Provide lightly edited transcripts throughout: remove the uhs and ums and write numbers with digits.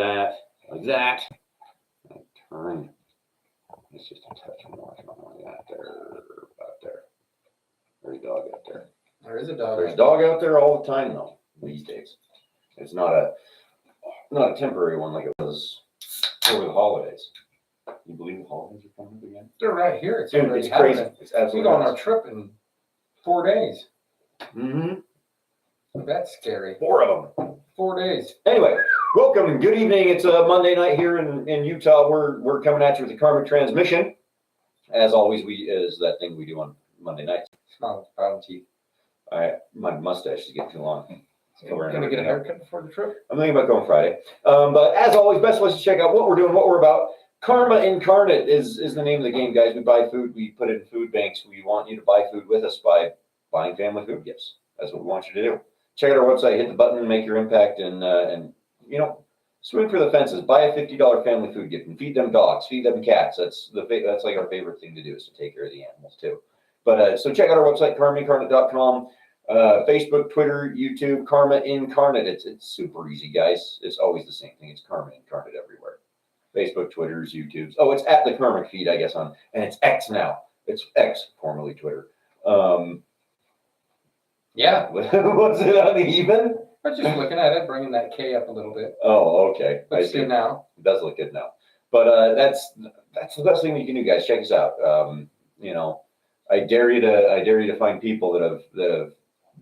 that, like that. Turn. It's just a touch more. I don't know that there, about there. There's a dog out there. There is a dog. There's a dog out there all the time though, these days. It's not a temporary one like it was over the holidays. You believe the holidays are coming up again? They're right here. It's Dude, already it's crazy. happening. It's We absolutely go on our nuts. trip in 4 days. Mm-hmm. That's scary. 4 of them. 4 days. Anyway, welcome and good evening. It's a Monday night here in Utah. We're coming at you with the Karmic Transmission. As always, is that thing we do on Monday nights. Smile, bottom teeth. My mustache is getting too long. You're gonna get a haircut before the trip? I'm thinking about going Friday. But as always, best place to check out what we're doing, what we're about. Karma Incarnate is the name of the game, guys. We buy food, we put it in food banks. We want you to buy food with us by buying family food gifts. That's what we want you to do. Check out our website, hit the button, make your impact, and swing for the fences. Buy a $50 family food gift and feed them dogs, feed them cats. That's like our favorite thing to do, is to take care of the animals too. But so check out our website, karmaincarnate.com. Facebook, Twitter, YouTube, Karma Incarnate. It's super easy, guys. It's always the same thing. It's Karma Incarnate everywhere. Facebook, Twitters, YouTubes. Oh, it's at the Karmic feed, I guess, and it's X now. It's X, formerly Twitter. Yeah. Was it uneven? I'm just looking at it, bringing that K up a little bit. Oh, okay. Looks good now. It does look good now. But that's the best thing you can do, guys. Check us out. I dare you to find people that have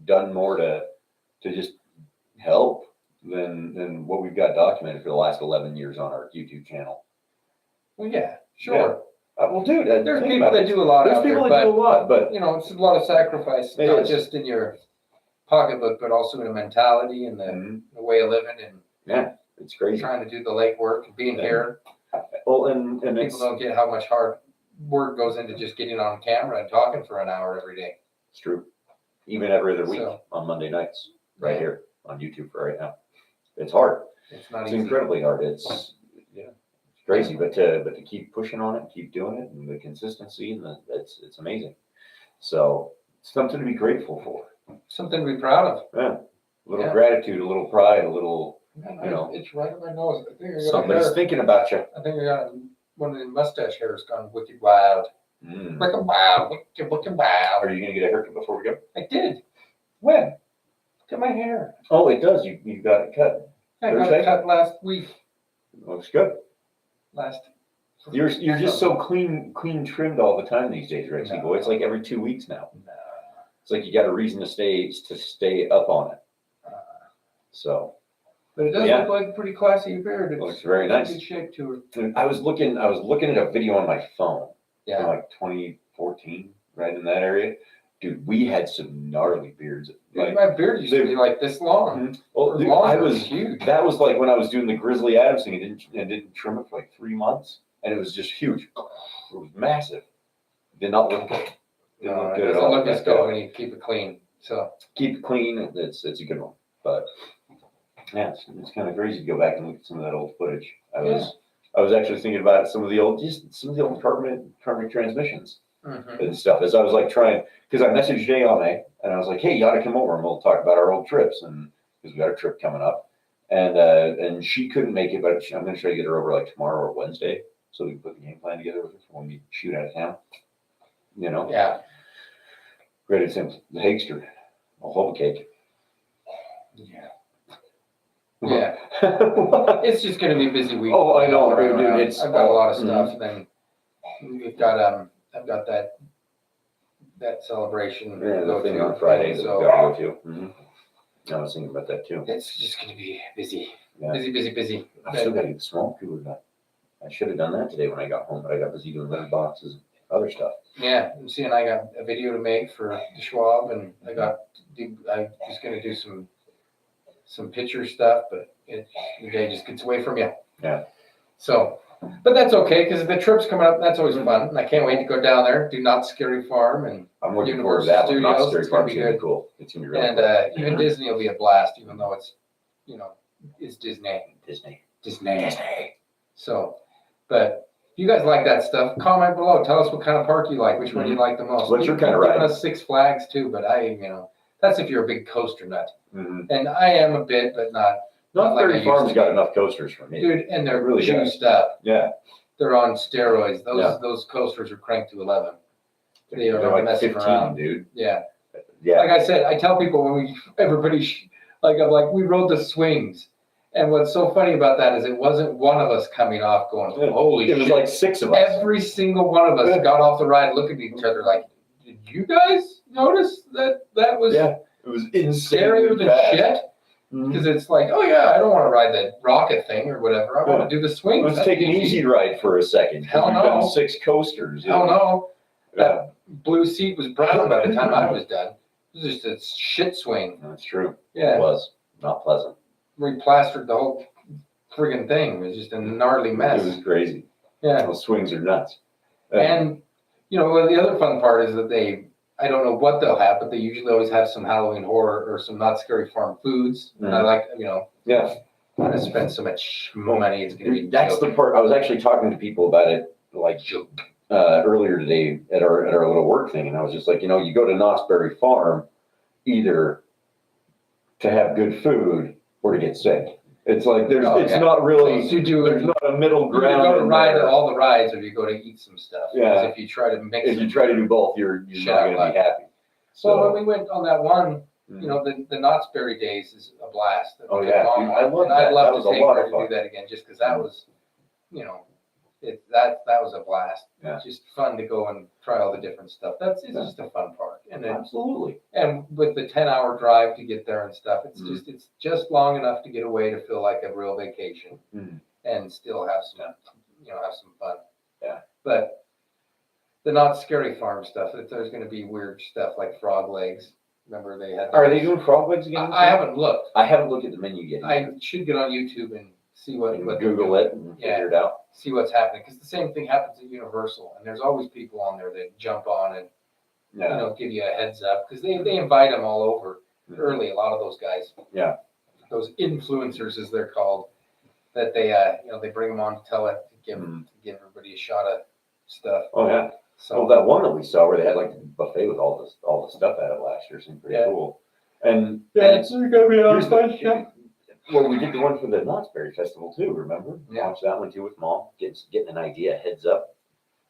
done more to just help than what we've got documented for the last 11 years on our YouTube channel. Well, yeah, sure. Yeah. Well, dude, there's people that do a lot out there. There's people that do a lot, but it's a lot of sacrifice, not just in your pocketbook, but also in the mentality and the way of living, and it's crazy. Trying to do the legwork and being here. Well, and people don't get how much hard work goes into just getting on camera and talking for an hour every day. It's true. Even every other week on Monday nights, here on YouTube for right now. It's hard. It's not it's easy. Incredibly hard. It's crazy, but to keep pushing on it and keep doing it, and the consistency, and it's amazing. So it's something to be grateful for. Something to be proud of. Yeah. A little gratitude, a little pride, a little it's right on my nose. I think somebody's thinking about you. I think I got one of the mustache hairs gone wicked wild. Wicked wild, wicked wild. Are you gonna get a haircut before we go? I did. When? Look at my hair. Oh, it does. You got it cut. I got it cut last week. Looks good. You're just so clean trimmed all the time these days, Rexy boy. It's like every 2 weeks now. No. It's like you got a reason to stay up on it. But it does look like a pretty classy beard. It looks very nice. Good shape to it. And I was looking at a video on my phone from like 2014, right in that area. Dude, we had some gnarly beards. Dude, my beard used to be like this long. Well, dude, I was huge. That was like when I was doing the Grizzly Adams thing. I didn't trim it for like 3 months, and it was just huge. It was massive. Did not look good. Didn't look good at all. It doesn't look as good when you keep it clean. So keep it clean. It's a good one. But yeah, it's kind of crazy to go back and look at some of that old footage. I was actually thinking about some of the old Karmic Transmissions and stuff, as I was like trying, because I messaged Ayane and I was like, hey, you ought to come over and we'll talk about our old trips, and because we got a trip coming up, and she couldn't make it, but I'm going to try to get her over like tomorrow or Wednesday so we can put the game plan together with her for when we shoot out of town. Yeah. Ready to send the Hagster a whole cake. Yeah. Yeah. It's just going to be a busy week. Oh, I know, dude. I've got a lot of stuff. And then we've got I've got that celebration. The thing on Friday that we've got to go to. I was thinking about that too. It's just going to be busy. Yeah. Busy. I still got to get the small cooler done. I should have done that today when I got home, but I got busy doing little boxes and other stuff. Yeah, and see, and I got a video to make for the Schwab, and I'm just going to do some picture stuff, but the day just gets away from you. Yeah. So, but that's okay, because the trip's coming up. That's always fun, and I can't wait to go down there, do Not Scary Farm, and I'm looking forward to that. Studios. Not Scary It's gonna Farm's be gonna good. be cool. It's gonna be really and cool. Even Disney will be a blast, even though it's it's Disney. Disney. So, but if you guys like that stuff, comment below. Tell us what kind of park you like. Which one do you like the most? What's your kind of ride? Us Six Flags too, but that's if you're a big coaster nut. Mm-hmm. And I am a bit, but not Not like I Berry used Farm's to. got enough coasters for me. Dude, and they're Really really juiced up. Yeah. They're on steroids. Yeah. Those coasters are cranked to 11. They are They're not like messing 15, around. dude. Yeah. Yeah. Like I said, I tell people when I'm like, we rode the swings. And what's so funny about that is it wasn't one of us coming off going, holy shit. It was like 6 of us. Every single one of us got off the ride looking at each other like, did you guys notice that was It was scarier insanely than fast. shit? Because it's like, oh yeah, I don't want to ride the rocket thing or whatever. I want to do the swings. Let's take an easy ride for a second. Hell We've no. done 6 coasters. Hell no. Yeah. That blue seat was brown by the time I was done. It was just a shit swing. That's true. Yeah. It was not pleasant. Replastered the whole friggin' thing. It was just a gnarly mess. It was crazy. Yeah. Those swings are nuts. And, well, the other fun part is that I don't know what they'll have, but they usually always have some Halloween horror or some Not Scary Farm foods. And I like, Yeah. I'm going to spend so much money. It's going to be. That's the part. I was actually talking to people about it like earlier today at our little work thing. And I was just like, you go to Knott's Berry Farm either to have good food or to get sick. It's like it's not really, there's not a middle ground. You go to ride all the rides or you go to eat some stuff. Yeah. If you try to mix If you try to do both, you're not going to be happy. So when we went on that one, the Knott's Berry Days is a blast. Oh yeah, dude, I love that. I'd love that to take her to do that again just because that was, that was a blast. Yeah. It's just fun to go and try all the different stuff. It's just a fun park. And then, absolutely. And with the 10-hour drive to get there and stuff, it's just long enough to get away to feel like a real vacation and still have some, have some fun. Yeah. But the Not Scary Farm stuff, there's going to be weird stuff like frog legs. Remember they had. Are they doing frog legs again? I haven't looked. I haven't looked at the menu yet. I should get on YouTube and see what Google it and figure it out. See what's happening, because the same thing happens at Universal, and there's always people on there that jump on and give you a heads up, because they invite them all over early. A lot of those guys, those influencers as they're called, that they bring them on to tell it to give everybody a shot of stuff. Oh yeah. So that one that we saw where they had like the buffet with all the stuff at it last year seemed pretty cool. And it's gonna be on. Well, we did the one for the Knott's Berry Festival too, remember? Yeah. Watched that one too with Mom, getting an idea, heads up.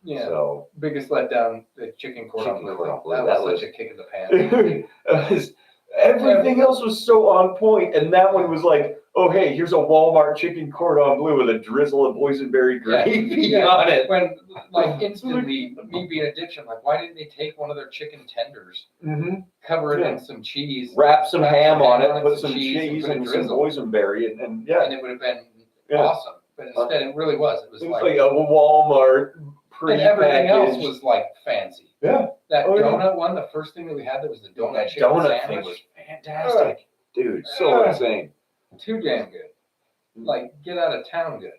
Yeah. So biggest letdown, the chicken cordon bleu. That was such a kick in the pants. Everything else was so on point, and that one was like, oh hey, here's a Walmart chicken cordon bleu with a drizzle of boysenberry gravy on it. When like instantly, me being a ditch, I'm like, why didn't they take one of their chicken tenders, cover it in some cheese, wrap some ham on it, put some cheese and some boysenberry, and it would have been awesome. But instead, it really was. It was like a Walmart pre-packaged. And everything else was like fancy. Yeah. That donut one, the first thing that we had, there was the donut chicken donut sandwich. Thing was fantastic, dude. So insane. Too damn good. Like get out of town good.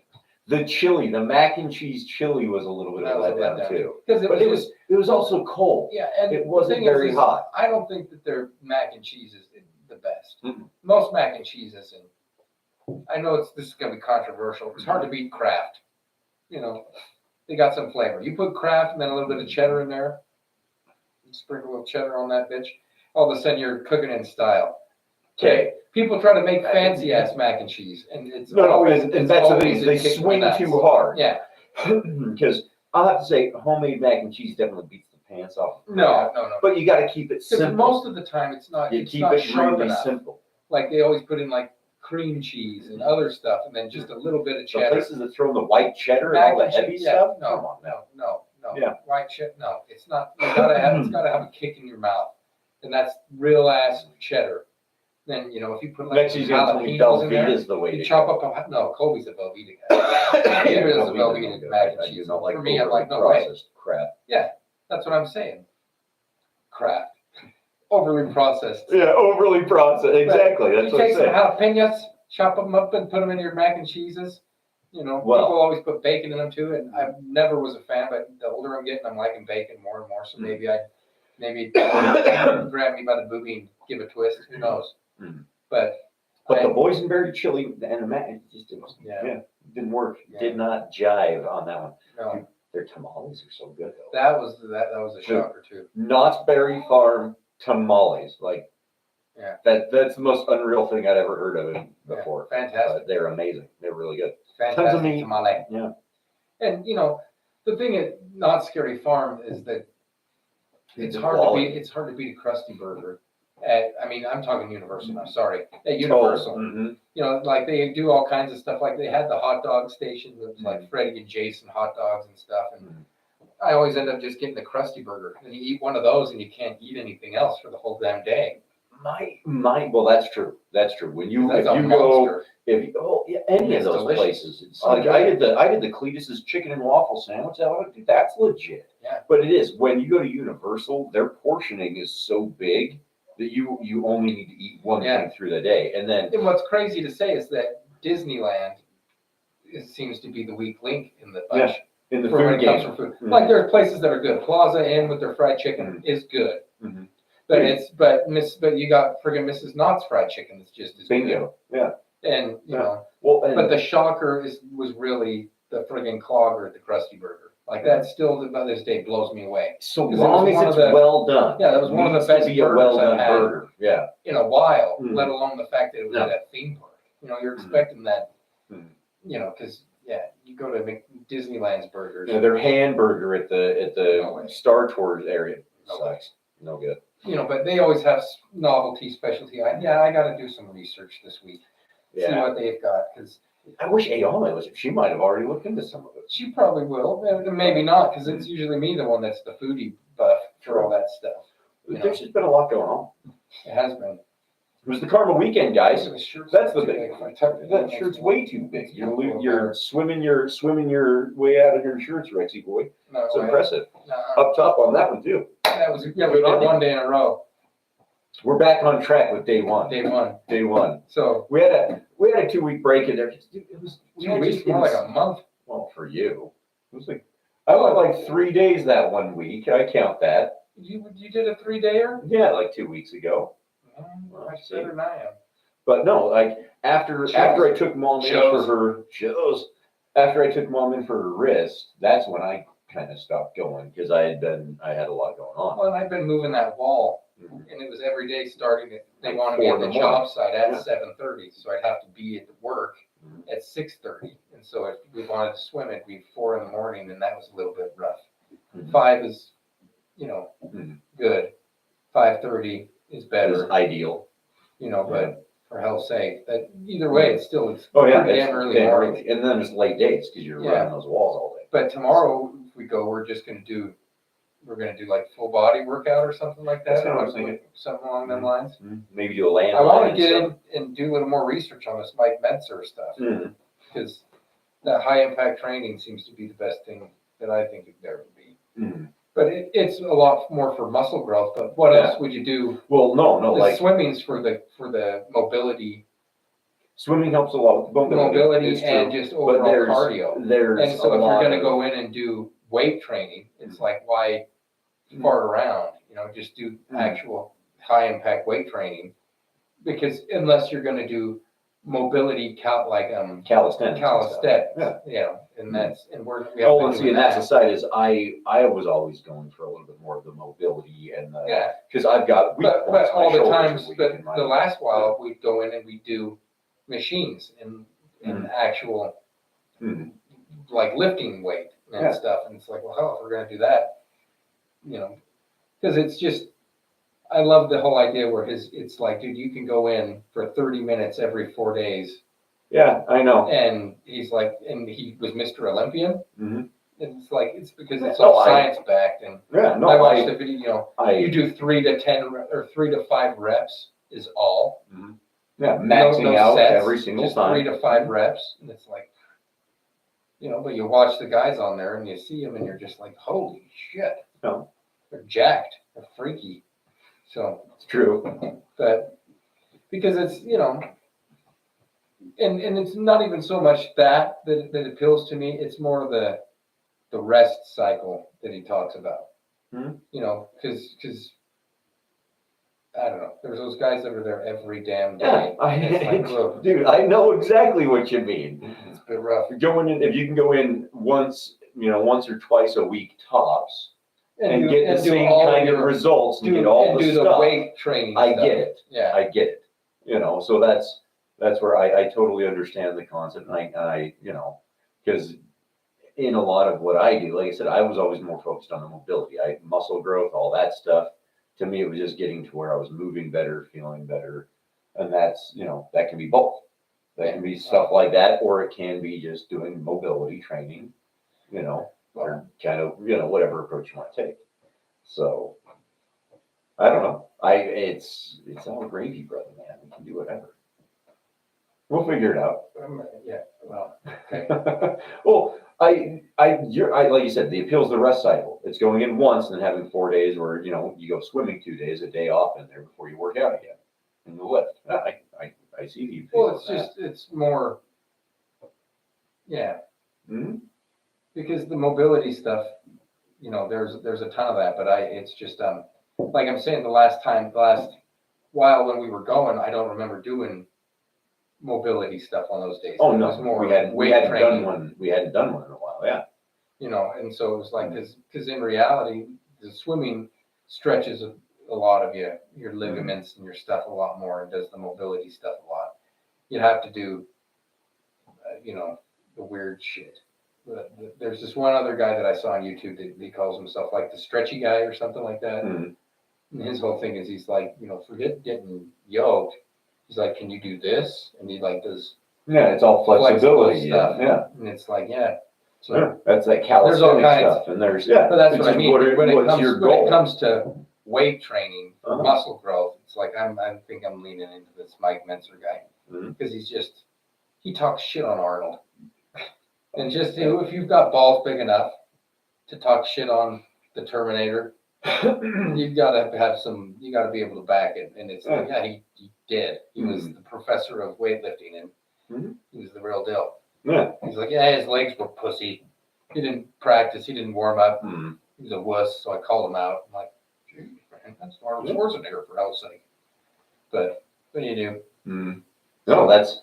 The chili, the mac and cheese chili was a little bit of a letdown too. Because it was also cold. Yeah, and it wasn't very hot. I don't think that their mac and cheese is the best. Mm-hmm. Most mac and cheeses, and I know this is going to be controversial. It's hard to beat Kraft. They got some flavor. You put Kraft and then a little bit of cheddar in there. Sprinkle a little cheddar on that bitch. All of a sudden, you're cooking in style. Okay. People try to make fancy ass mac and cheese, and it's and that's the thing. They swing too hard. Yeah. Because I'll have to say, homemade mac and cheese definitely beats the pants off. No. But you got to keep it simple. Most of the time, it's not. You it's keep not it sharp really enough. simple. Like they always put in like cream cheese and other stuff, and then just a little bit of cheddar. The places that throw in the white cheddar and all the heavy stuff. No. Come on, No. Yeah. White cheddar. No, it's not. It's got to have a kick in your mouth, and that's real ass cheddar. Then if you put like jalapenos in there, the way you chop up Colby's a Velveeta guy. Here's a Velveeta mac and cheese. For me, I'm like, no way. Crap. Yeah, that's what I'm saying. Crap. Overly processed. Yeah, overly processed. Exactly. That's what I'm saying. You take some jalapenos, chop them up, and put them in your mac and cheeses. People always put bacon in them too, and I never was a fan. But the older I'm getting, I'm liking bacon more and more. So maybe grab me by the boobie and give a twist. Who knows? But the boysenberry chili and the mac, it just didn't work. Yeah. Did not jive on that one. No. Dude, their tamales are so good though. That was a shocker too. Knott's Berry Farm tamales, Yeah. That's the most unreal thing I'd ever heard of him before. Yeah, fantastic. But they're amazing. They're really good. Fantastic Tons of meat. tamale. Yeah. And the thing at Not Scary Farm is that it's hard to beat a Krusty Burger. I'm talking Universal now. Sorry, at Universal. Mm-hmm. Like they do all kinds of stuff. Like they had the hot dog station with like Freddie and Jason hot dogs and stuff. And I always end up just getting the Krusty Burger. And you eat one of those, and you can't eat anything else for the whole damn day. Well, that's true. That's true. When you That's if a you monster. go if you, any It's of those delicious. places, it's So like good. I did the Cletus's chicken and waffle sandwich. That's legit. Yeah. But it is when you go to Universal, their portioning is so big that you only need to eat one thing through the day, and then. And what's crazy to say is that Disneyland seems to be the weak link in the bunch. Yeah. In the when food it comes game. from food. Mm-hmm. Like there's places that are good. Plaza Inn with their fried chicken is good. Mm-hmm. But you got friggin' Mrs. Knott's fried chicken that's just as Bingo. good. Yeah. And but the shocker was really the friggin' clogger at the Krusty Burger. Like that still to this day blows me away. So long as it's well done. Yeah, that was one of the best burgers I've had burger. Yeah. In a while, let alone the fact that it was at a theme park. You're expecting that, because you go to Disneyland's burgers. Their hamburger at the Star Tours area sucks. No good. But they always have novelty specialty. I got to do some research this week. See what they've got, because I wish Ayala was. She might have already looked into some of it. She probably will, maybe not, because it's usually me, the one that's the foodie buff for all that stuff. There's just been a lot going on. It has been. It was the Karma weekend, guys. That's the big. That shirt's way too big. You're swimming your way out of your shirts, Rexy boy. No, it's impressive. Up top on that one too. That was we did one day in a row. We're back on track with day one. Day one. So we had a 2-week break in there. It was 2 weeks, more like a month. Well, for you, it was like I went like 3 days that 1 week. I count that. You did a 3-dayer? Yeah, like 2 weeks ago. Much better than I am. But no, like after I took Mom in for her shows, after I took Mom in for her wrist, that's when I kind of stopped going because I had a lot going on. Well, and I've been moving that wall, and it was every day starting at, they wanted me at the job site at 7:30, so I'd have to be at work at 6:30, and so if we wanted to swim, it'd be 4 in the morning, and that was a little bit rough. 5 is, good. 5:30 is better. It's ideal. But for hell's sake, that either way, it's still damn early morning. And then it's late days because you're running those walls all day. But tomorrow, if we go, we're gonna do like full body workout or something like that. That's kind of what I was thinking. Something along them lines. Maybe do a land. I want to get in and do a little more research on this Mike Metzer stuff because that high impact training seems to be the best thing that I think there would be. But it's a lot more for muscle growth. But what else would you do? Well, no, like swimming's for the mobility. Swimming helps a lot with mobility and just overall cardio. And so if you're going to go in and do weight training, it's like why fart around? Just do actual high impact weight training, because unless you're going to do mobility calisthenics, and that's and we're we have and that's the side is I was always going for a little bit more of the mobility and because I've got but all the times the last while we'd go in and we'd do machines and actual like lifting weight and stuff, and it's like, well, hell, if we're gonna do that, because it's just. I love the whole idea where it's like, dude, you can go in for 30 minutes every 4 days. Yeah, I know. And he's like, and he was Mr. Olympian. And it's like, it's because it's all science backed. And I watched the video, you do 3 to 10 or 3 to 5 reps is all. Yeah, maxing out sets, every single just time. 3 to 5 reps. And it's like, but you watch the guys on there and you see them and you're just like, holy shit. No. They're jacked. They're freaky. So it's true, but because it's and it's not even so much that appeals to me. It's more the rest cycle that he talks about. Because I don't know. There's those guys that are there every damn day. Dude, I know exactly what you mean. It's a bit rough. Going in, if you can go in once or twice a week tops. and get the same kind of results and get all the stuff. The weight training I stuff. get it. Yeah. I get it. You know, so that's where I totally understand the concept. And I you know, because in a lot of what I do, like I said, I was always more focused on the mobility, muscle growth, all that stuff. To me, it was just getting to where I was moving better, feeling better. And that's, you know, that can be both. That can be stuff like that, or it can be just doing mobility training, you know, or kind of, you know, whatever approach you want to take. So I don't know. It's all gravy, brother, man. We can do whatever. We'll figure it out. Yeah. Well, okay. Well, I like you said, the appeal's the rest cycle. It's going in once and then having 4 days where, you know, you go swimming 2 days, a day off in there before you work out again in the lift. I see the appeal. Well, it's more, yeah. Mm-hmm. Because the mobility stuff, you know, there's a ton of that, but it's just, like I'm saying, the last while when we were going, I don't remember doing mobility stuff on those days. Oh, it no, was more we hadn't training. done one. We hadn't done one in a while. Yeah. You know, and so it was like, because in reality, the swimming stretches a lot of your ligaments and your stuff a lot more, and does the mobility stuff a lot. You have to do, you know, the weird shit. But there's this one other guy that I saw on YouTube that he calls himself like the stretchy guy or something like that. Mm-hmm. And his whole thing is he's like, you know, forget getting yoked. He's like, can you do this? And he like does. Yeah, it's all flexibility stuff. Yeah. And it's like, yeah. So yeah, that's that calisthenic stuff. And there's, yeah. But that's what I mean. When it comes to weight training, muscle growth, it's like, I think I'm leaning into this Mike Menzer guy. Because he talks shit on Arnold. And just, if you've got balls big enough to talk shit on the Terminator, you've got to you got to be able to back it. And it's like, yeah, he did. He was the professor of weightlifting, and he was the real deal. Yeah. He's like, yeah, his legs were pussy. He didn't practice. He didn't warm up. He was a wuss. So I called him out. I'm like, geez, man, that's Arnold Schwarzenegger for hell's sake. But what do you do? No, that's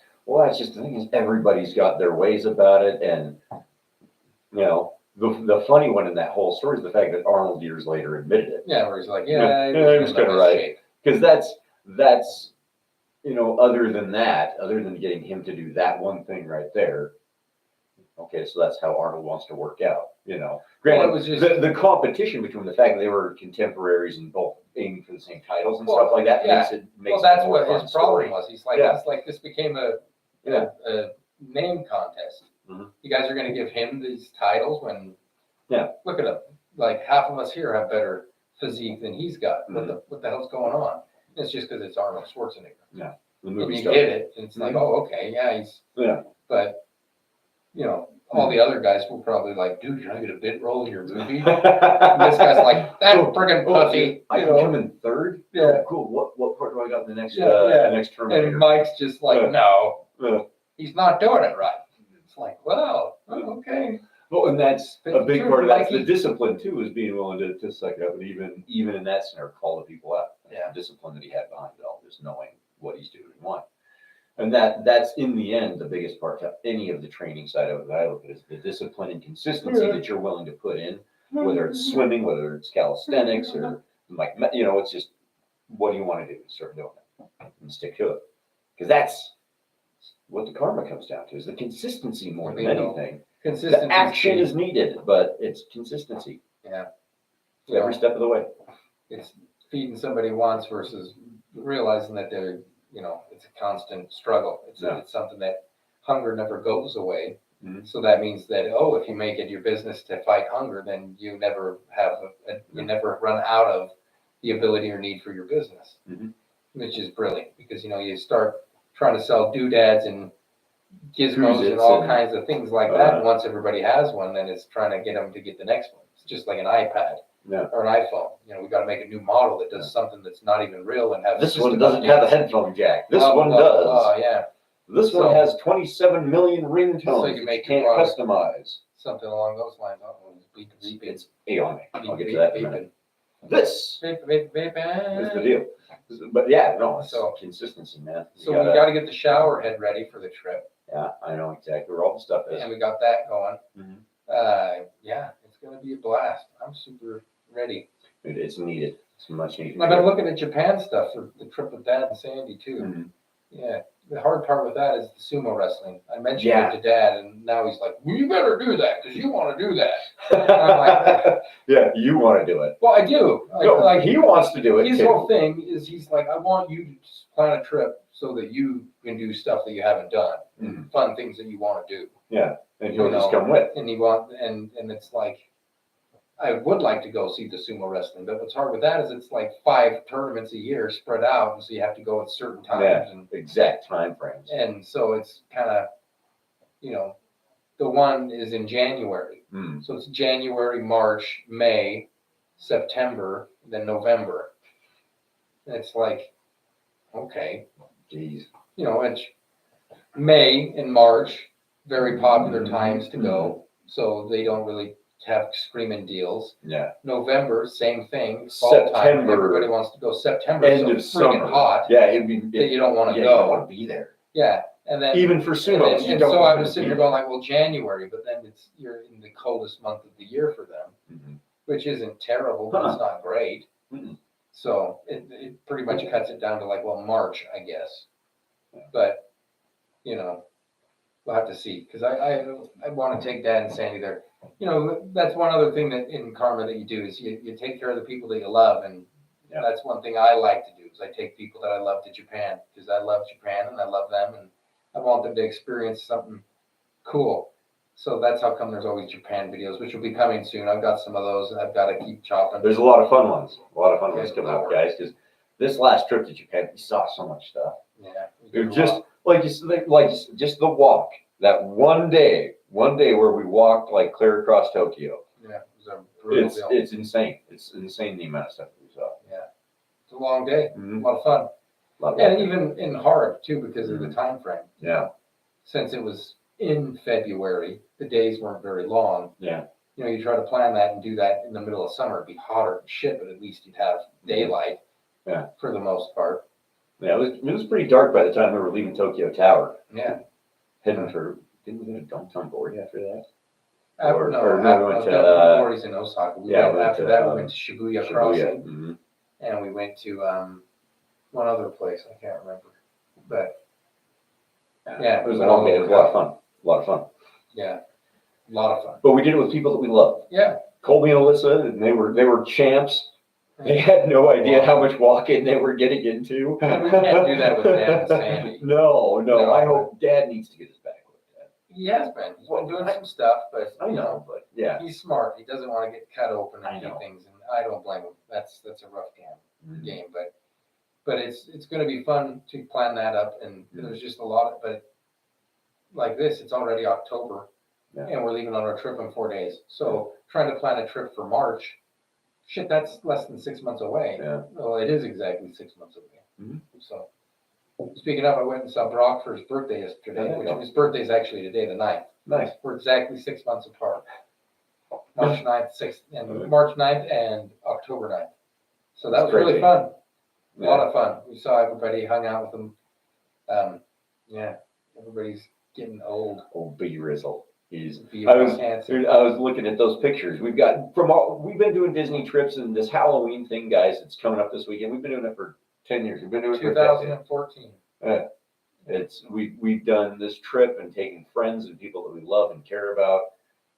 just the thing is everybody's got their ways about it. And, you know, the funny one in that whole story is the fact that Arnold years later admitted it. Yeah, where he's like, he was kind of right. Because that's, you know, other than getting him to do that one thing right there. Okay, so that's how Arnold wants to work out, you know. Granted, it was just the competition between the fact that they were contemporaries and both aiming for the same titles and stuff like that makes that's it what more his problem was. He's like, this became a name contest. You guys are going to give him these titles when, look at him. Like half of us here have better physique than he's got. What the hell's going on? It's just because it's Arnold Schwarzenegger. Yeah. And you get it, and it's like, oh, okay, but, you know, all the other guys will probably like, dude, you're not going to bit roll in your movie? And this guy's like, that's friggin' pussy. I can come in third? Yeah. Oh, cool. What part do I got in the next the next Terminator? And Mike's just like, no, he's not doing it right. It's like, well, okay. Well, and that's a big part of that. The discipline too is being willing to suck it up, and even in that scenario, call the people out. Yeah. The discipline that he had behind it all, just knowing what he's doing and why. And that's in the end the biggest part of any of the training side of it that I look at is the discipline and consistency that you're willing to put in, whether it's swimming, whether it's calisthenics, or like, you know, it's just what do you want to do? Start doing it and stick to it, because that's what the karma comes down to is the consistency more than anything. The action is needed, but it's consistency. Yeah. Every step of the way. It's feeding somebody once versus realizing that they're, you know, it's a constant struggle. It's something that hunger never goes away. So that means that, if you make it your business to fight hunger, then you never have you never run out of the ability or need for your business, which is brilliant because, you know, you start trying to sell doodads and gizmos and all kinds of things like that. And once everybody has one, then it's trying to get them to get the next one. It's just like an iPad or an iPhone. You know, we got to make a new model that does something that's not even real and have. This one doesn't have a headphone jack. This one does. Oh yeah. This one has 27 million ringtones. So you can't customize something along those lines. It's Aonic. I'll get to that in a minute. This is the deal. But yeah, no, it's consistency, man. So we got to get the shower head ready for the trip. Yeah, I know exactly where all the stuff is. And we got that going. Yeah, it's going to be a blast. I'm super ready. it's needed. It's much needed. I've been looking at Japan stuff for the trip with Dad and Sandy too. Mm-hmm. Yeah. The hard part with that is the sumo wrestling. I mentioned Yeah. it to Dad, and now he's like, well, you better do that because you want to do that. I'm like, yeah, you want to do it. well, I do. No, he wants to do it. His too. whole thing is he's like, I want you to plan a trip so that you can do stuff that you haven't done, and fun things that you want to do. Yeah, and he'll just come with. And and it's like, I would like to go see the sumo wrestling, but what's hard with that is it's like 5 tournaments a year spread out, and so you have to go at certain times and exact time frames. And so it's kind of, the one is in January, so it's January, March, May, September, then November. And it's like, okay, geez, it's May and March, very popular times to go, so they don't really have screaming deals. Yeah. November, same thing. Fall September, time, everybody wants to go. September, end so of freaking summer. hot. Yeah, it'd be. That you don't want to You go. don't want to be there. Yeah, and then even for sumo. And so I was sitting here going like, well, January, but then you're in the coldest month of the year for them, which isn't terrible, but it's not great. So it pretty much cuts it down to like, well, March, I guess. But we'll have to see, because I want to take Dad and Sandy there. That's one other thing that in karma that you do is you take care of the people that you love, and that's one thing I like to do is I take people that I love to Japan, because I love Japan and I love them, and I want them to experience something cool. So that's how come there's always Japan videos, which will be coming soon. I've got some of those I've got to keep chopping. There's a lot of fun ones. A lot of fun ones coming up, guys, because this last trip to Japan, we saw so much stuff. Yeah. It was just just the walk. That one day where we walked like clear across Tokyo. Yeah, it was a brutal deal. It's insane. It's insane the amount of stuff we saw. Yeah, it's a long day. A lot of fun. And even in hard too, because of the time frame. Yeah. Since it was in February, the days weren't very long. Yeah. You try to plan that and do that in the middle of summer, it'd be hotter than shit, but at least you'd have daylight. Yeah. For the most part. Yeah, it was pretty dark by the time we were leaving Tokyo Tower. Yeah. Heading for, didn't we get dunked on board after that? We went to Morty's in Osaka. After that, we went to Shibuya Crossing, and we went to one other place I can't remember, but it was a long day. It was a lot of fun. A lot of fun. Yeah, a lot of fun. But we did it with people that we love. Yeah, Colby and Alyssa, and they were champs. They had no idea how much walking they were getting into. We can't do that with Dad and Sandy. No. I hope Dad needs to get his back with that. He has been. He's been doing some stuff, but I know, but yeah, he's smart. He doesn't want to get cut open and do things, and I don't blame him. That's a rough game, but it's going to be fun to plan that up, and there's just a lot of, but like this, it's already October, and we're leaving on our trip in 4 days. So trying to plan a trip for March. Shit, that's less than 6 months away. Yeah. Well, it is exactly 6 months away. So, speaking of, I went and saw Brock for his birthday yesterday, his birthday's actually today, the 9th. Nice. We're exactly 6 months apart. March 9th, 6th, and March 9th and October 9th. So that was really fun. A lot of fun. We saw everybody, hung out with them. Everybody's getting old. Old B Rizzle. I was looking at those pictures. We've been doing Disney trips, and this Halloween thing, guys, it's coming up this weekend. We've been doing it for 10 years. We've been doing it for 2014. We've done this trip and taken friends and people that we love and care about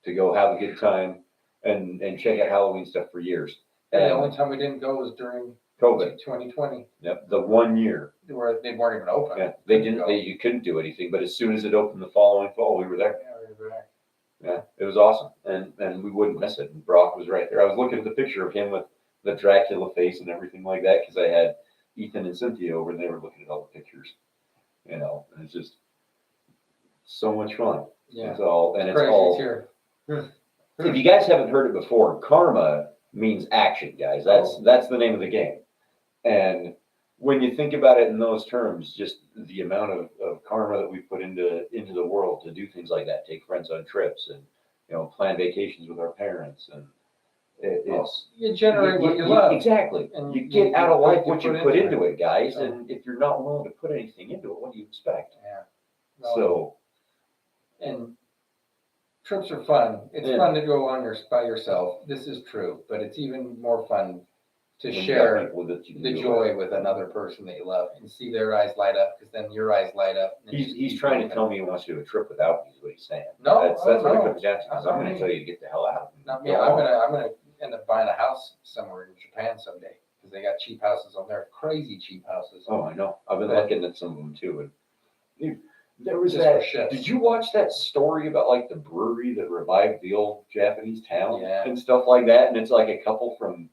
to go have a good time and check out Halloween stuff for years. And the only time we didn't go was during COVID. 2020. Yep, the 1 year. Where they weren't even open. Yeah, they didn't. You couldn't do anything. But as soon as it opened the following fall, we were there. Yeah, we were there. Yeah, it was awesome, and we wouldn't miss it. And Brock was right there. I was looking at the picture of him with the Dracula face and everything like that because I had Ethan and Cynthia over, and they were looking at all the pictures. And it's just so much fun. Yeah, it's all. Here. If you guys haven't heard it before, karma means action, guys. That's the name of the game. And when you think about it in those terms, just the amount of karma that we put into the world to do things like that, take friends on trips and, plan vacations with our parents. And you generate what you love. Exactly. And you get out of life what you put into it, guys. Yeah. And if you're not willing to put anything into it, what do you expect? Yeah. And trips are fun. It's fun to go on by yourself. This is true, but it's even more fun to when you got share people that you can the do it joy with another person that you love and see their eyes light up, because then your eyes light up. And He's trying to tell me he wants to do a trip without me, is what he's saying. No, that's what it no, comes down to. Because I'm going to tell you to get the hell out. Not me. I'm gonna end up buying a house somewhere in Japan someday, because they got cheap houses on there, crazy cheap houses. Oh, I know. I've been looking at some of them too. And dude, there was Just that. for chefs. Did you watch that story about like the brewery that revived the old Japanese town Yeah. and stuff like that? And it's like a couple from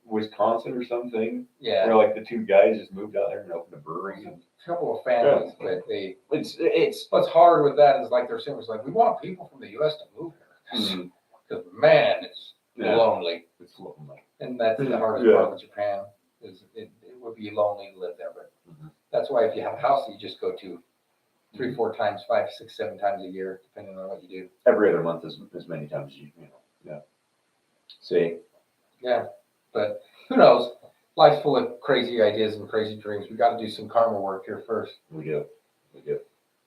Wisconsin or something. Yeah. Where like the two guys just moved out there and opened a brewery. A couple of families, but It's what's hard with that is like they're saying, it's like, we want people from the U.S. to move here, because man, it's lonely. It's lonely. And that's the hardest part with Japan, is it would be lonely to live there. But that's why if you have a house that you just go to 3, 4 times, 5, 6, 7 times a year, depending on what you do. Every other month is as many times as you know. Yeah. See. Yeah, but who knows? Life's full of crazy ideas and crazy dreams. We got to do some karma work here first. We do.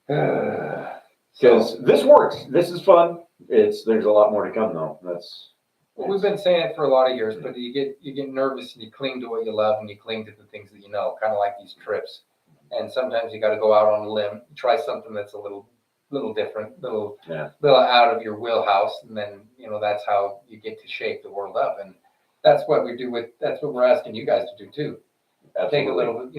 Because this works. This is fun. There's a lot more to come though. Well, we've been saying it for a lot of years, but you get nervous and you cling to what you love and you cling to the things that you know, kind of like these trips. And sometimes you got to go out on a limb, try something that's a little different, little out of your wheelhouse, and then that's how you get to shake the world up. And that's what we do that's what we're asking you guys to do too. Absolutely. Take a little bit,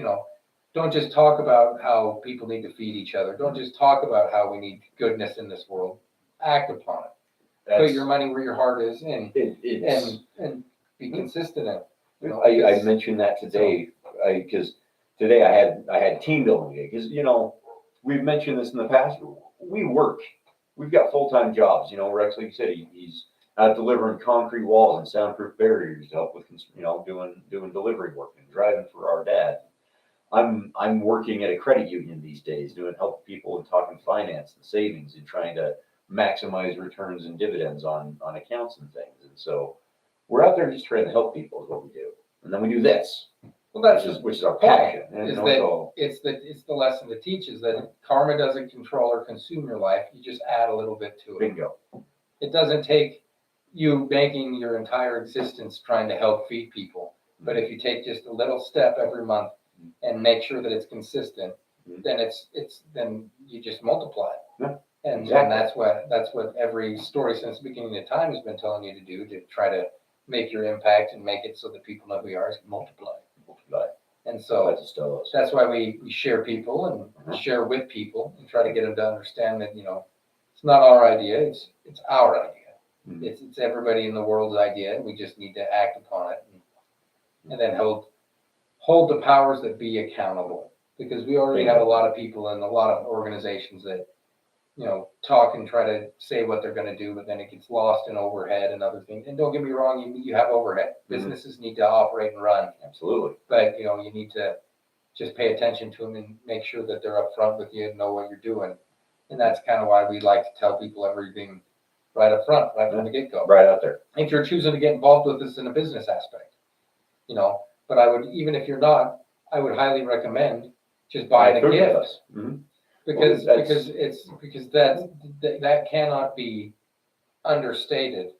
don't just talk about how people need to feed each other. Don't just talk about how we need goodness in this world. Act upon it. Put your money where your heart is, and be consistent in it. I mentioned that today because today I had team building day, because we've mentioned this in the past. We work. We've got full-time jobs. Rex, like you said, he's out delivering concrete walls and soundproof barriers to help with doing delivery work and driving for our dad. I'm working at a credit union these days, doing help people and talking finance and savings and trying to maximize returns and dividends on accounts and things. And so we're out there just trying to help people is what we do. And then we do this. Well, which is our passion. And it's the lesson to teach is that karma doesn't control or consume your life. You just add a little bit to it. Bingo. It doesn't take you banking your entire existence trying to help feed people. But if you take just a little step every month and make sure that it's consistent, then then you just multiply it. Yeah, and exactly. that's what every story since the beginning of time has been telling you to do, to try to make your impact and make it so that people know who you are, is multiply. And so that's why we share people and share with people and try to get them to understand that it's not our idea, it's our idea. It's everybody in the world's idea, and we just need to act upon it and then hold the powers that be accountable, because we already have a lot of people and a lot of organizations that talk and try to say what they're going to do, but then it gets lost in overhead and other things. And don't get me wrong, you have overhead. Businesses need to operate and run. Absolutely. But you need to just pay attention to them and make sure that they're upfront with you and know what you're doing. And that's kind of why we like to tell people everything right up front, right from the get-go. Right out there. If you're choosing to get involved with this in a business aspect, but I would, even if you're not, I would highly recommend just buying a gift. Because that cannot be understated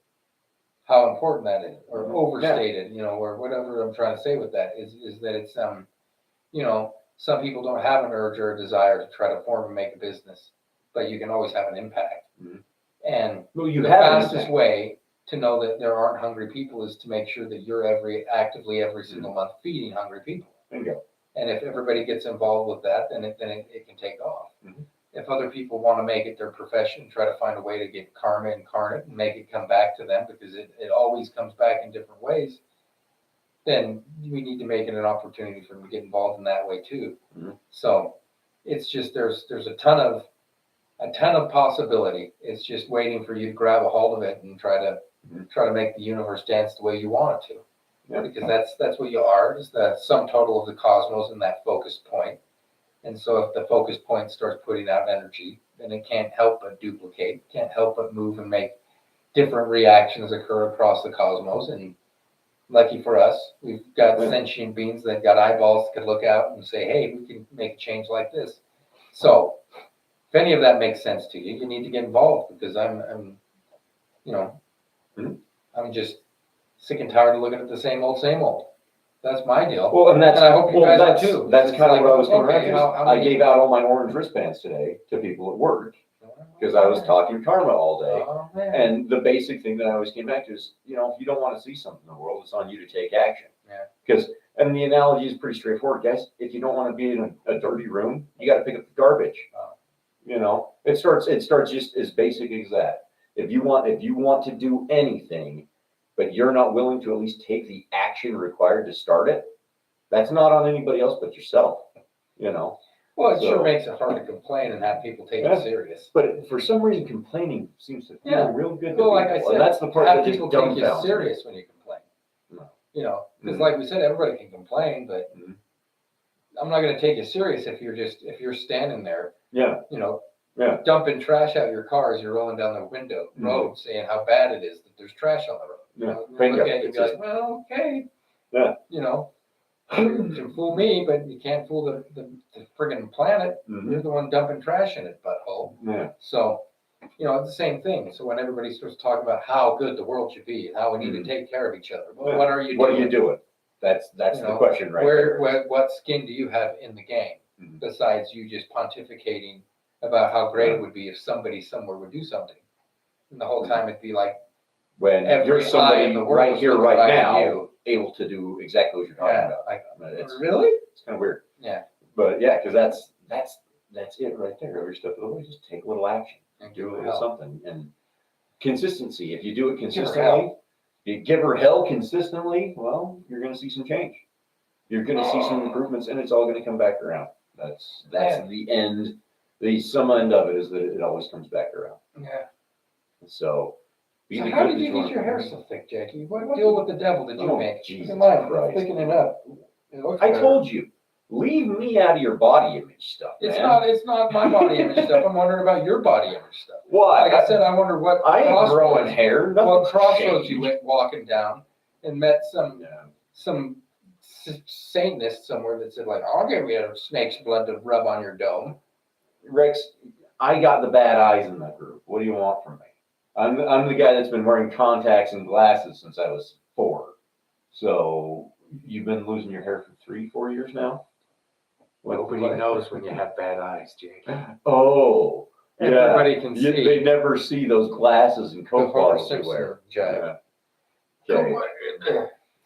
how important that is, or overstated, or whatever I'm trying to say with that is that it's some people don't have an urge or a desire to try to form and make a business, but you can always have an impact. And the fastest way to know that there aren't hungry people is to make sure that you're actively every single month feeding hungry people. Bingo. And if everybody gets involved with that, then it can take off. If other people want to make it their profession, try to find a way to get karma incarnate and make it come back to them, because it always comes back in different ways, then we need to make it an opportunity for them to get involved in that way too. So it's just there's a ton of possibility. It's just waiting for you to grab a hold of it and try to make the universe dance the way you want it to. Because that's what you are, is the sum total of the cosmos and that focus point. And so if the focus point starts putting out energy, then it can't help but duplicate, can't help but move and make different reactions occur across the cosmos. And lucky for us, we've got sentient beings that got eyeballs that could look out and say, hey, we can make a change like this. So if any of that makes sense to you, you need to get involved, because I'm just sick and tired of looking at the same old, same old. That's my deal. Well, and I hope you guys are too. That's It's kind of like, what I was going okay, around. how I many- gave out all my orange wristbands today to people at work because I was talking karma all day. Oh, man. And the basic thing that I always came back to is, if you don't want to see something in the world, it's on you to take action. Yeah. Because, and the analogy is pretty straightforward, guys. If you don't want to be in a dirty room, you got to pick up the garbage. It starts just as basic as that. If you want to do anything, but you're not willing to at least take the action required to start it, that's not on anybody else but yourself. Well, it sure makes it hard to complain and have people take it serious. But for some reason, complaining seems to feel real good to Well, people. like I said, and that's the part have that just people take you dumbfounds me. serious when you complain. No. Because like we said, everybody can complain, but Mhm. I'm not going to take you serious if you're standing there, Yeah. dumping trash out of your car as you're rolling down the road, saying how bad it is that there's trash on the road. Bingo. Look at you and be like, well, okay. Yeah. You can fool me, but you can't fool the friggin' planet. Mhm. You're the one dumping trash in it, butthole. Yeah. So, it's the same thing. So when everybody starts talking about how good the world should be and how we need to take care of each other, well, what are you doing? What are you doing? That's the question right there. What skin do you have in the game Mhm. besides you just pontificating about how great it would be if somebody somewhere would do something? And the whole time it'd be like, When every you're somebody eye in the world right is here, looking right right at now, you. able to do exactly what you're talking yeah, about. like, It's really? kind of weird. Yeah. But yeah, because that's it right there. Every step of the way, just take a little action And do a her little hell. something. And consistency. If you do it Give her consistently, hell. you give her hell consistently, well, you're going to see some change. You're going to see some improvements, and it's all going to come back around. That's Yeah. the end. The sum end of it is that it always comes back around. Yeah. So, be So the how good did that you wanna get your be. hair so thick, Jackie? What deal with the devil did you Oh, make? Jesus Look at mine. Christ. It's thickening up. It looks I better. told you, leave me out of your body image stuff, man. It's not my body image stuff. I'm wondering about your body image stuff. Why? Like I said, I wonder what I ain't growing crossroads- hair. What Nothing's crossroads you changed. went walking down and met some Yeah. Satanist somewhere that said like, I'll give you a snake's blood to rub on your dome. Rex, I got the bad eyes in that group. What do you want from me? I'm the guy that's been wearing contacts and glasses since I was 4. So you've been losing your hair for 3-4 years now? Nobody knows when you have bad eyes, Jake. Oh, yeah. Everybody can see. They never see those glasses and The Coke Homer bottles you Simpson wear. jive. Yeah. Okay.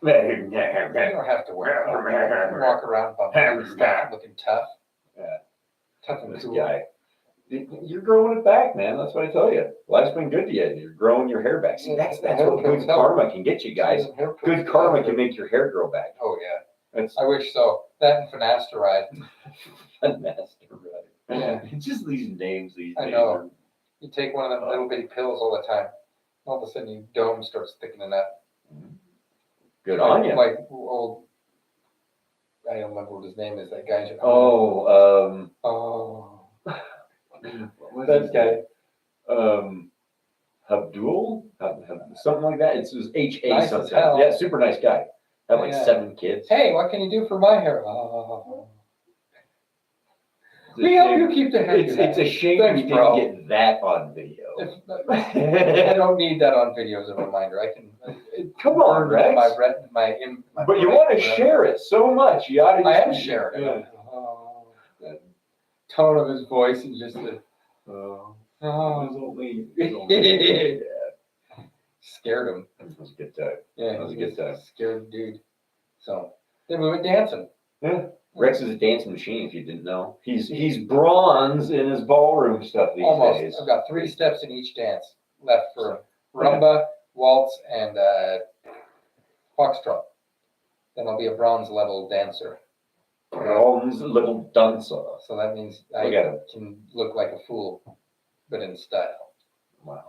You don't have to walk around bumping stuff looking tough. Yeah. Tough and This cool. guy. You're growing it back, man. That's what I tell you. Life's been good to you. You're growing your hair back. See, that's what good karma can get you guys. Good karma can make your hair grow back. Oh yeah. That's I wish so. That and finasteride. finasteride. Yeah. It's just these names. I know. You take one of them little bitty pills all the time. All of a sudden your dome starts thickening up. Good on you. Like old, I don't remember what his name is. That guy. Oh, What's this guy? Abdul? Something like that. It's H.A. Nice as something. hell. Yeah, super nice guy. Had like Yeah. 7 kids. Hey, what can you do for my hair? We help you keep the hair. It's a shame Thanks, we didn't bro. get that on video. I don't need that on video as a reminder. I can. Come on, Rex. My But you want to share it so much. You ought to. I am sharing. Yeah. Oh, that tone of his voice and just the. It was only Scared him. It was a good time. Yeah, That was a good time. Scared dude. So then we went dancing. Yeah. Rex is a dancing machine. If you didn't know, he's bronze in his ballroom stuff these Almost. days. I've got 3 steps in each dance left for rumba, waltz, and foxtrot. Then I'll be a bronze level dancer. Bronze little dancer. So that means Look at him. can look like a fool, but in style. Wow,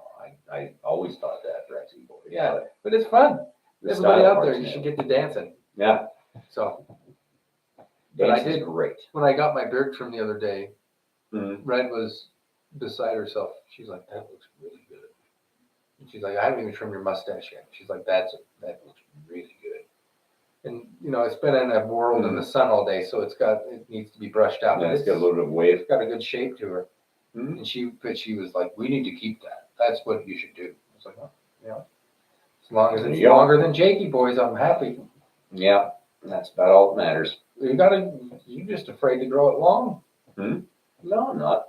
I always thought that, Rexy boy. Yeah, but it's fun. The Everybody style out there, part's you new. should get to dancing. Yeah, So, but I dancing's did great. when I got my beard trimmed the other day. Mhm. Red was beside herself. She's like, "That looks really good." And she's like, "I haven't even trimmed your mustache yet." She's like, "That looks really good." And it's been in a world in the sun all day, so it needs to be brushed out. Yeah, But it's got a little bit of wave. It's got a good shape to her. Mhm. And she was like, "We need to keep that. That's what you should do." I was like, "Oh, yeah." As long as There it's you go. longer than Jakey boys, I'm happy. Yeah, that's about all that matters. You're just afraid to grow it long. No, I'm not.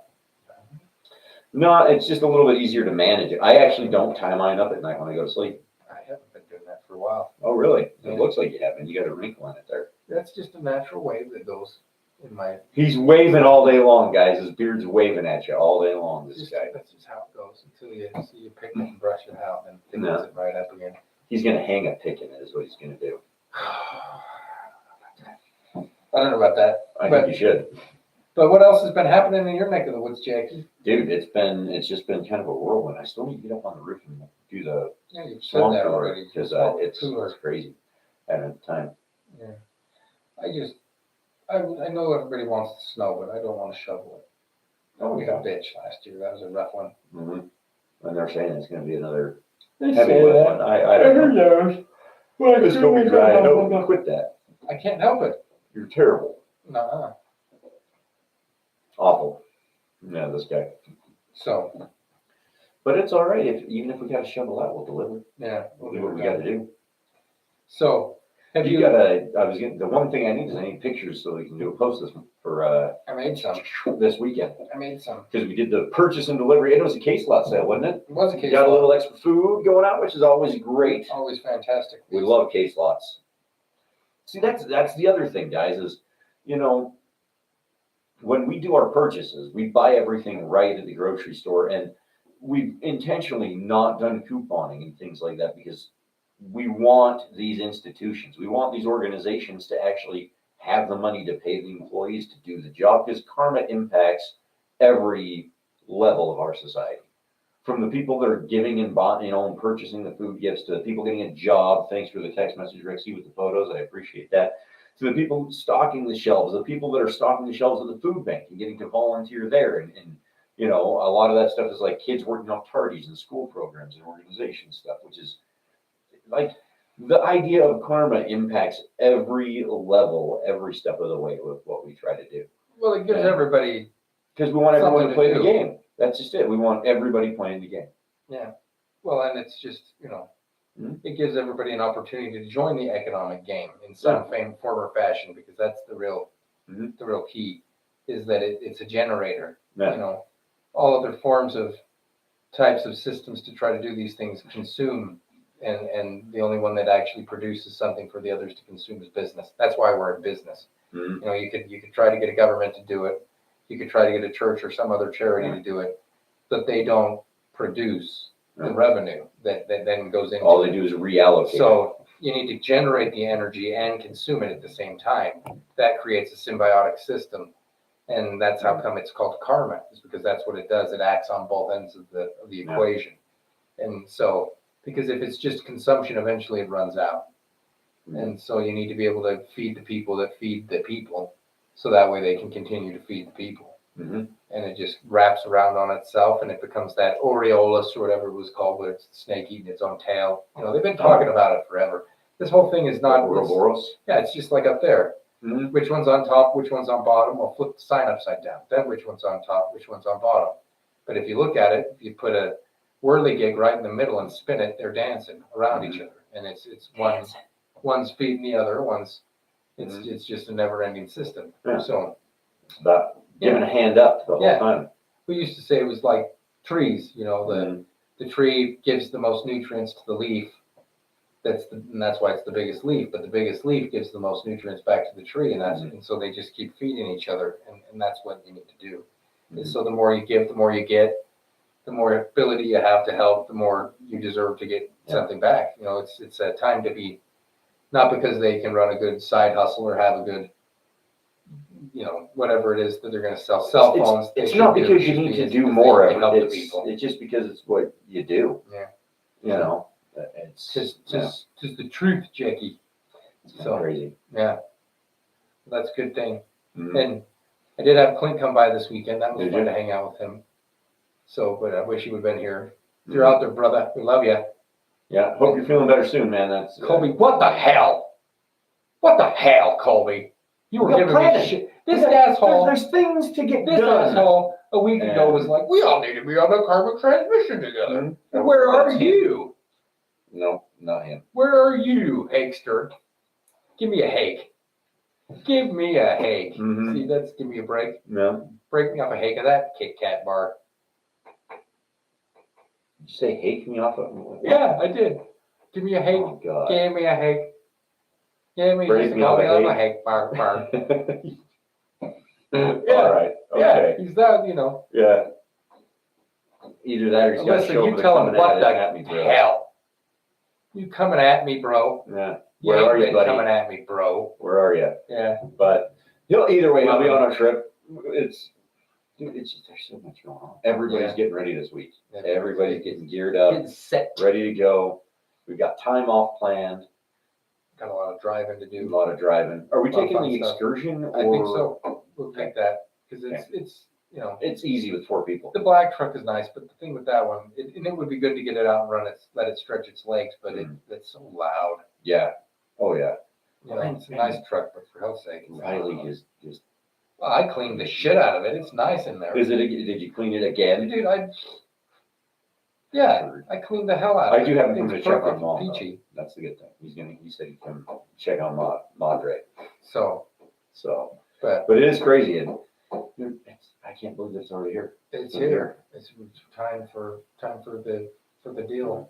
No, it's just a little bit easier to manage it. I actually don't tie mine up at night when I go to sleep. I haven't been doing that for a while. Oh, really? Yeah. It looks like you haven't. You got a wrinkle in it there. That's just a natural wave that goes in my. He's waving all day long, guys. His beard's waving at you all day long, this guy. That's just how it goes until you see you pick it and brush it out and then No. thickens it right up again. He's going to hang a pick in it is what he's going to do. I don't know about that. I think you should. But what else has been happening in your neck of the woods, Jackie? Dude, it's just been kind of a whirlwind. I still need to get up on the roof and do the Yeah, you've said swamp that tour already. because it's crazy. I don't have time. Yeah. I know everybody wants to snow, but I don't want to shovel it. Oh, We yeah. got a bitch last year. That was a rough one. Mm-hmm. And they're saying it's going to be another They heavy say wet that. one. I don't know. knows? It's going to be dry. No, quit that. I can't help it. You're terrible. Nuh-uh. Awful. Yeah, this guy. So, But it's all right. Even if we got to shovel out, we'll deliver. yeah. We'll do what we got to do. So, have You gotta. The one thing I need is I need pictures so we can do a post for I made some. this weekend I made some. because we did the purchase and delivery. It was a case lot sale, wasn't it? It was a You case got a lot. little extra food going out, which is always great. Always fantastic. We love case lots. See, that's the other thing, guys. Is when we do our purchases, we buy everything right at the grocery store, and we've intentionally not done couponing and things like that because we want these institutions, we want these organizations to actually have the money to pay the employees to do the job because karma impacts every level of our society. From the people that are giving and and purchasing the food gifts to the people getting a job. Thanks for the text message, Rexy, with the photos. I appreciate that. To the people stocking the shelves, the people that are stocking the shelves of the food bank and getting to volunteer there. And a lot of that stuff is like kids working off tardies and school programs and organization stuff, which is like the idea of karma impacts every level, every step of the way with what we try to do. Well, it gives everybody. Because we want everyone to play the do. game. That's just it. We want everybody playing the game. Yeah. Well, and it's just, it gives everybody an opportunity to join the economic game in some form or fashion, because that's the real key, is that it's a generator. Yeah. All other forms of types of systems to try to do these things consume, and the only one that actually produces something for the others to consume is business. That's why we're in business. Mm-hmm. You could try to get a government to do it. You could try to get a church or some other charity to do it, but they don't produce the revenue that then goes into. All they do is reallocate. So you need to generate the energy and consume it at the same time. That creates a symbiotic system, and that's how come it's called karma. Is because that's what it does. It acts on both ends of the equation, and so because if it's just consumption, eventually it runs out, and so you need to be able to feed the people that feed the people. So that way they can continue to feed the people. Mm-hmm. And it just wraps around on itself, and it becomes that aureolus or whatever it was called, where it's the snake eating its own tail. They've been talking about it forever. This whole thing is not. It's just like up there. Mm-hmm. Which one's on top, which one's on bottom? Well, flip the sign upside down. Then which one's on top, which one's on bottom? But if you look at it, if you put a whirligig right in the middle and spin it, they're dancing around each other. And it's one's feeding the other, it's just a never-ending system. Yeah. So it's about giving a hand up the whole time. We used to say it was like trees. The tree gives the most nutrients to the leaf. And that's why it's the biggest leaf. But the biggest leaf gives the most nutrients back to the tree, and so they just keep feeding each other. And that's what you need to do. Mm-hmm. So the more you give, the more you get. The more ability you have to help, the more you deserve to get something back. It's a time to be. Not because they can run a good side hustle or have a good, whatever it is that they're going to sell cell phones. It's not because you need to do more of it. It's just because it's what you do. Yeah. It's just the truth, Jackie. It's crazy. Yeah. That's a good thing. Mm-hmm. And I did have Clint come by this weekend. That was fun to hang out with him. So, but I wish he would have been here. If you're out there, brother, we love you. Yeah, hope you're feeling better soon, man. That's Colby. What the hell? What the hell, Colby? You were giving me shit. This asshole. There's things to get done. This asshole a week ago was like, we all need to be on the Karmic Transmission together. Mm-hmm. And where are you? No, Not him. Where are you, Hakester? Give me a hake. Give me a hake. Mhm. See, that's give me a break. No. Break me off a hake of that Kit Kat bar. Did you say hake me off of? Yeah, I did. Give me a hake. Oh God. Give me a hake. Give me Break just me off a a hake. hake bar. All right. Okay. Yeah, he's that, you know. Yeah. Either that or he's got a Listen, show you with tell him coming what at me, the bro. hell. You coming at me, bro. Yeah. You Where ain't are you, been buddy? coming at me, bro. Where are you? Yeah. But either way, he'll be on our trip. Dude, it's just, there's so much going on. Everybody's getting ready this week. Everybody's getting geared up, Getting set. ready to go. We've got time off planned. Got a lot of driving to A do. lot of driving. Are we A lot of taking fun the stuff. excursion? I think so. We'll take that because it's you know, It's easy with 4 people. the black truck is nice, but the thing with that one, it would be good to get it out and run it, let it stretch its legs, but it's so loud. Yeah. Oh yeah. You know, it's a nice truck, but for hell's sake, it's Riley loud. just. Well, I cleaned the shit out of it. It's nice in there. Did you clean it again? Dude, I cleaned the hell out of it. I do have him come It's to check perfect, on Mom. peachy. Though. That's the good thing. He said he'd come check on Madre. So, But it is crazy, and dude, I can't believe it's already here. it's here. It's time for the deal.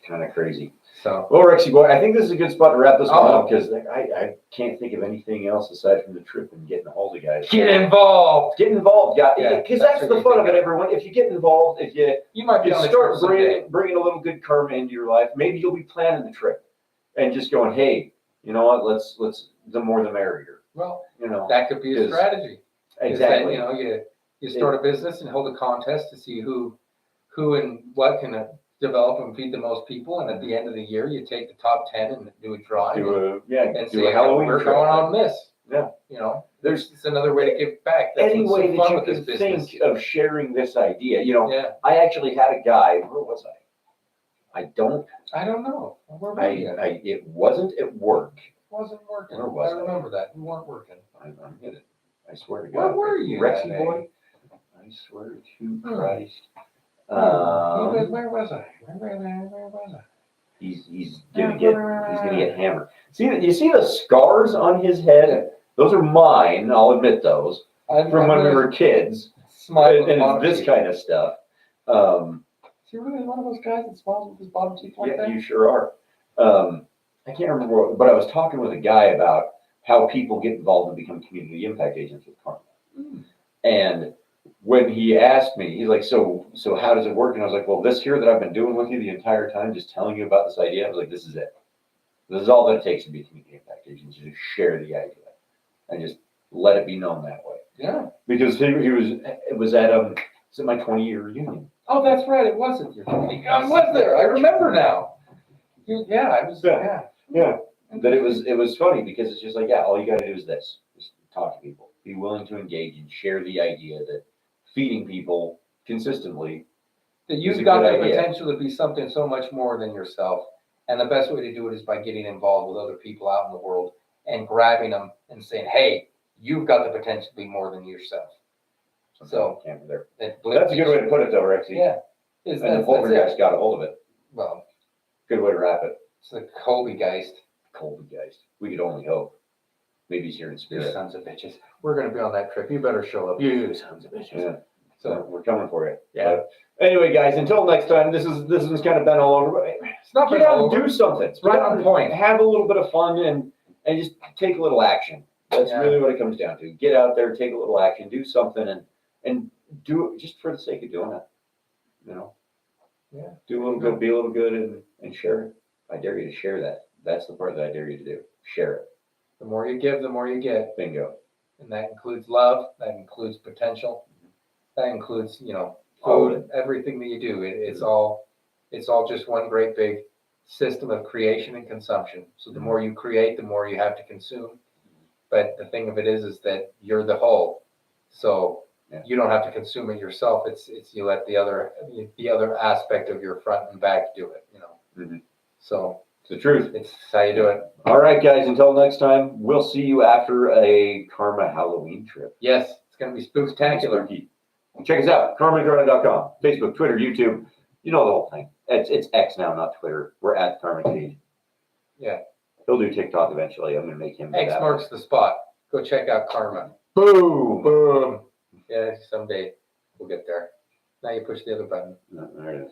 Kind of crazy. So, Well, Rexy boy, I think this is a good spot to wrap this one Oh. up because I can't think of anything else aside from the trip and getting a hold of guys. get involved. Get involved, Yeah, because that's that's what the you fun think of it, of. everyone. If you get involved, if You might be you on the start trip someday. bringing a little good karma into your life, maybe you'll be planning the trip and just going, hey, you know what? Let's the more the merrier. Well, You know, that could be a Is- strategy. Is exactly. that, you know, you start a business and hold a contest to see who and what can develop and feed the most people, and at the end of the year, you take the top 10 and do a drawing and do say, a Halloween we're trip. going on this. Yeah. You know, There's it's another way to give back. That's any what's so way fun that you with this can business. think of sharing this idea. You know, Yeah, I actually had a guy. Where was I? I don't. I don't know. Where were you? It wasn't at work. Wasn't working. Where was I I? remember that. You weren't working. I'm gonna. I swear to Where God. were you Rexy that boy? I swear to Christ. Where was I? Where was I? He's gonna get hammered. You see the scars on his head? Those are mine. I'll admit those from when we were kids. Smile And it's this kind of stuff. Is he really one of those guys that smiles with his bottom teeth like Yeah, that? you sure are. I can't remember, but I was talking with a guy about how people get involved and become community impact agents with Karma. And when he asked me, he's like, so how does it work? And I was like, well, this here that I've been doing with you the entire time, just telling you about this idea, I was like, this is it. This is all that it takes to be a community impact agent, to just share the idea and just let it be known that way. Yeah. Because it was at my 20-year reunion. Oh, that's right. It wasn't your 20. I was there. I remember now. I was. Yeah. Yeah. That it was funny because it's just like, yeah, all you got to do is this: just talk to people, be willing to engage, and share the idea that feeding people consistently. That is you've a got good the idea. potential to be something so much more than yourself, and the best way to do it is by getting involved with other people out in the world and grabbing them and saying, "Hey, you've got the potential to be more than yourself." So There. that's That's a good way to put it, though, Rexy. Yeah. And the poltergeist got a hold of it. Well, Good way to wrap it. it's the Colby Geist. Poltergeist. We could only hope. Maybe he's here in You spirit. sons of bitches. We're going to be on that trip. You better show up. You sons of bitches. Yeah. So So, we're coming for you. yeah. But anyway, guys, until next time, this has kind of been all over. But It's not get been out all and over. do something. It's right on point. Have a little bit of fun and just take a little action. That's Yeah. really what it comes down to. Get out there, take a little action, do something, and do it just for the sake of doing it. You know. Yeah. Do a little good, be a little good, and share it. I dare you to share that. That's the part that I dare you to do. Share it. The more you give, the more you get. Bingo. And that includes love. That includes potential. That includes, All of food, everything that you do. It's all just one great big system of creation and consumption. So the more you create, the more you have to consume. But the thing of it is that you're the whole. So you don't have to consume it yourself. It's you let the other aspect of your front and back do it, Mhm. So It's the truth. it's how you do it. All right, guys. Until next time, we'll see you after a Karma Halloween trip. Yes, it's going to be spooktacular. Spooky. Check us out, karmicgarden.com, Facebook, Twitter, YouTube. You know the whole thing. It's X now, not Twitter. We're at Karmic Feed. Yeah. He'll do TikTok eventually. I'm going to make him do X that. marks the spot. Go check out Karma. Boom! Boom. Yeah, someday we'll get there. Now you push the other button. There it is.